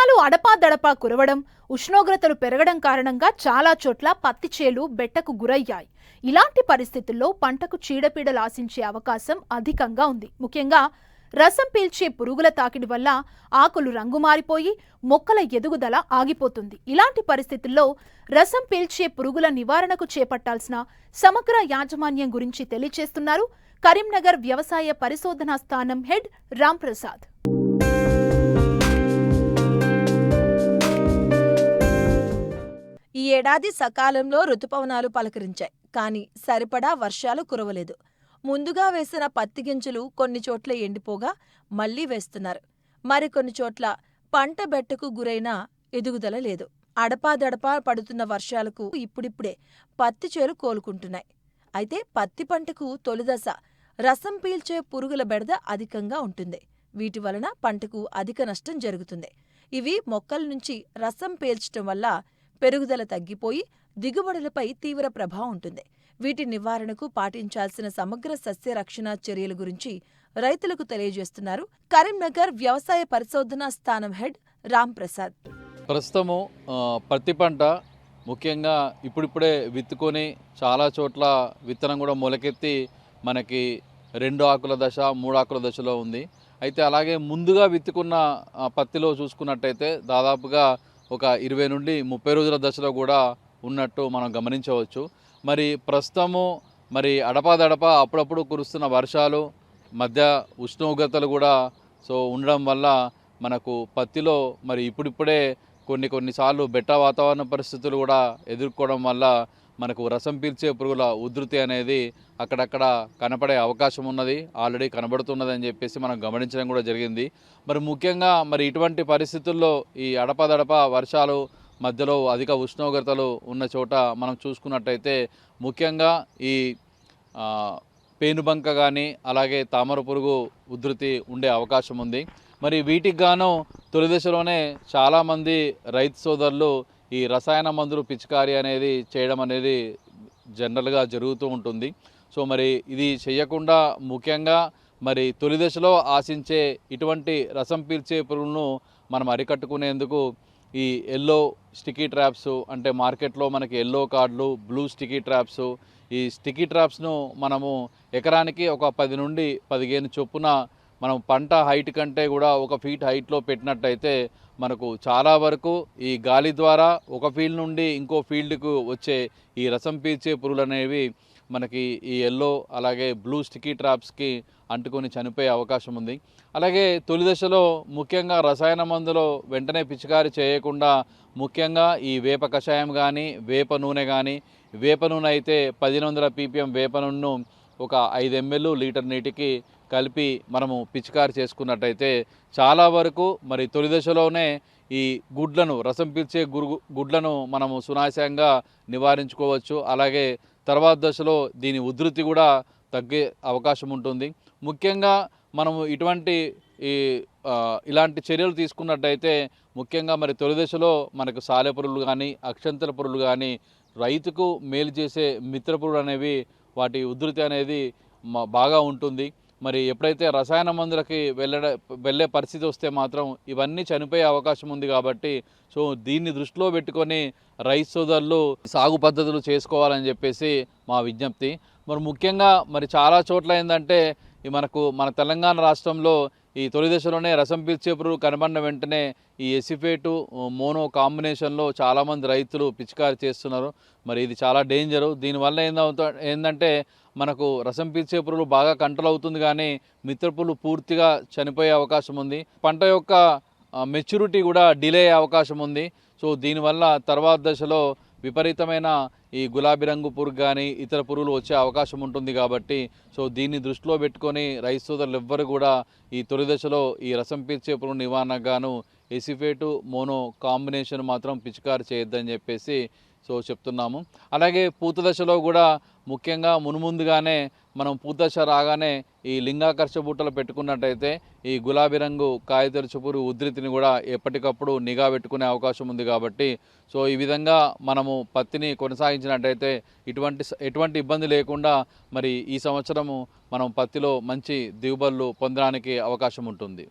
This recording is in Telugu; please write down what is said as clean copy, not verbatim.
వర్షాలు అడపాదడపా కురవడం, ఉష్ణోగ్రతలు పెరగడం కారణంగా చాలా చోట్ల పత్తి చేలు బెట్టకు గురయ్యాయి. ఇలాంటి పరిస్థితుల్లో పంటకు చీడపీడలు ఆశించే అవకాశం అధికంగా ఉంది. ముఖ్యంగా రసం పీల్చే పురుగుల తాకిడి వల్ల ఆకులు రంగు మారిపోయి మొక్కల ఎదుగుదల ఆగిపోతుంది. ఇలాంటి పరిస్థితుల్లో రసం పీల్చే పురుగుల నివారణకు చేపట్టాల్సిన సమగ్ర యాజమాన్యం గురించి తెలియజేస్తున్నారు కరీంనగర్ వ్యవసాయ పరిశోధనా స్థానం హెడ్ రాంప్రసాద్. ఈ ఏడాది సకాలంలో రుతుపవనాలు పలకరించాయి. కానీ సరిపడా వర్షాలు కురవలేదు. ముందుగా వేసిన పత్తి గింజలు కొన్ని చోట్ల ఎండిపోగా మళ్లీ వేస్తున్నారు. మరికొన్ని చోట్ల పంట బెట్టకు గురైనా ఎదుగుదల లేదు. అడపాదడపా పడుతున్న వర్షాలకు ఇప్పుడిప్పుడే పత్తి చేలు కోలుకుంటున్నాయి. అయితే పత్తి పంటకు తొలిదశ రసం పీల్చే పురుగుల బెడద అధికంగా ఉంటుంది. వీటి వలన పంటకు అధిక నష్టం జరుగుతుంది. ఇవి మొక్కల నుంచి రసం పీల్చటం వల్ల పెరుగుదల తగ్గిపోయి దిగుబడులపై తీవ్ర ప్రభావం ఉంటుంది. వీటి నివారణకు పాటించాల్సిన సమగ్ర సస్య రక్షణ చర్యల గురించి రైతులకు తెలియజేస్తున్నారు కరీంనగర్ వ్యవసాయ పరిశోధనా స్థానం హెడ్ రాంప్రసాద్. ప్రస్తుతము పత్తి పంట ముఖ్యంగా ఇప్పుడిప్పుడే విత్తుకొని చాలా చోట్ల విత్తనం కూడా మొలకెత్తి మనకి 2 ఆకుల దశ 3 ఆకుల దశలో ఉంది. అయితే అలాగే ముందుగా విత్తుకున్న పత్తిలో చూసుకున్నట్టయితే దాదాపుగా ఒక 20 నుండి 30 రోజుల దశలో కూడా ఉన్నట్టు మనం గమనించవచ్చు. మరి ప్రస్తుతము అడపాదడపా అప్పుడప్పుడు కురుస్తున్న వర్షాలు మధ్య ఉష్ణోగ్రతలు కూడా ఉండడం వల్ల మనకు పత్తిలో ఇప్పుడిప్పుడే కొన్నిసార్లు బెట్ట వాతావరణ పరిస్థితులు కూడా ఎదుర్కోవడం వల్ల మనకు రసం పీల్చే పురుగుల ఉధృతి అనేది అక్కడక్కడ కనపడే అవకాశం ఉన్నది, ఆల్రెడీ కనబడుతున్నది అని చెప్పేసి మనం గమనించడం కూడా జరిగింది. ముఖ్యంగా ఇటువంటి పరిస్థితుల్లో ఈ అడపాదడపా వర్షాలు మధ్యలో అధిక ఉష్ణోగ్రతలు ఉన్న చోట మనం చూసుకున్నట్టయితే ముఖ్యంగా ఈ పేనుబంక కానీ అలాగే తామర పురుగు ఉధృతి ఉండే అవకాశం ఉంది. వీటికి గాను తొలి దశలోనే చాలామంది రైతు సోదరులు ఈ రసాయన మందులు పిచికారీ అనేది చేయడం అనేది జనరల్గా జరుగుతూ ఉంటుంది. ఇది చేయకుండా ముఖ్యంగా తొలి దశలో ఆశించే ఇటువంటి రసం పీల్చే పురుగులను మనం అరికట్టుకునేందుకు ఈ ఎల్లో స్టిక్కీ ట్రాప్స్ అంటే మార్కెట్లో మనకి ఎల్లో కార్డులు, బ్లూ స్టిక్కీ ట్రాప్స్, ఈ స్టిక్కీ ట్రాప్స్ను మనము ఎకరానికి ఒక 10 నుండి 15 చొప్పున మనం పంట హైట్ కంటే కూడా 1 ఫీట్ హైట్లో పెట్టినట్టయితే మనకు చాలా వరకు ఈ గాలి ద్వారా ఒక ఫీల్డ్ నుండి ఇంకో ఫీల్డ్కు వచ్చే ఈ రసం పీల్చే పురుగులు అనేవి మనకి ఈ ఎల్లో అలాగే బ్లూ స్టిక్కీ ట్రాప్స్కి అంటుకొని చనిపోయే అవకాశం ఉంది. అలాగే తొలి దశలో ముఖ్యంగా రసాయన మందులు వెంటనే పిచికారీ చేయకుండా ముఖ్యంగా ఈ వేప కషాయం కానీ వేప నూనె కానీ, వేప నూనె అయితే 1500 ppm వేప నూనెను ఒక 5 ml లీటర్ నీటికి కలిపి మనము పిచికారి చేసుకున్నట్టయితే చాలా వరకు తొలి దశలోనే ఈ గుడ్లను రసం పీల్చే గుడ్లను మనము సునాయాసంగా నివారించుకోవచ్చు. అలాగే తర్వాత దశలో దీని ఉధృతి కూడా తగ్గే అవకాశం ఉంటుంది. ముఖ్యంగా మనము ఇలాంటి చర్యలు తీసుకున్నట్టయితే ముఖ్యంగా తొలి దశలో మనకు సాలె పురుగులు కానీ అక్షంతల పురుగులు కానీ రైతుకు మేలు చేసే మిత్ర పురుగులు అనేవి వాటి ఉధృతి అనేది బాగా ఉంటుంది. ఎప్పుడైతే రసాయన మందులకి వెళ్ళే పరిస్థితి వస్తే మాత్రం ఇవన్నీ చనిపోయే అవకాశం ఉంది. కాబట్టి దీన్ని దృష్టిలో పెట్టుకొని రైతు సోదరులు సాగు పద్ధతులు చేసుకోవాలని చెప్పేసి మా విజ్ఞప్తి. ముఖ్యంగా చాలా చోట్ల ఏంటంటే మన తెలంగాణ రాష్ట్రంలో ఈ తొలి దశలోనే రసం పీల్చే పురుగు కనబడిన వెంటనే ఈ ఎసిఫేటు మోనో కాంబినేషన్లో చాలామంది రైతులు పిచికారి చేస్తున్నారు. ఇది చాలా డేంజరు. దీనివల్ల ఏంటంటే మనకు రసం పీల్చే పురుగులు బాగా కంట్రోల్ అవుతుంది కానీ మిత్ర పురుగులు పూర్తిగా చనిపోయే అవకాశం ఉంది. పంట యొక్క మెచ్యూరిటీ కూడా డిలే అయ్యే అవకాశం ఉంది. దీనివల్ల తర్వాత దశలో విపరీతమైన ఈ గులాబీ రంగు పురుగు కానీ ఇతర పురుగులు వచ్చే అవకాశం ఉంటుంది. కాబట్టి దీన్ని దృష్టిలో పెట్టుకొని రైతు సోదరులు ఎవ్వరు కూడా ఈ తొలి దశలో ఈ రసం పీల్చే పురుగు నివారణకు గాను ఎసిఫేటు మోనో కాంబినేషన్ మాత్రం పిచికారి చేయొద్దని చెప్పేసి చెప్తున్నాము. అలాగే పూత దశలో కూడా ముఖ్యంగా మునుముందుగానే మనం పూత దశ రాగానే ఈ లింగాకర్ష బుట్టలు పెట్టుకున్నట్టయితే ఈ గులాబీ రంగు కాయతొలుచు పురుగు ఉధృతిని కూడా ఎప్పటికప్పుడు నిఘా పెట్టుకునే అవకాశం ఉంది. కాబట్టి ఈ విధంగా మనము పత్తిని కొనసాగించినట్టయితే ఎటువంటి ఇబ్బంది లేకుండా ఈ సంవత్సరము మనం పత్తిలో మంచి దిగుబడులు పొందడానికి అవకాశం ఉంటుంది.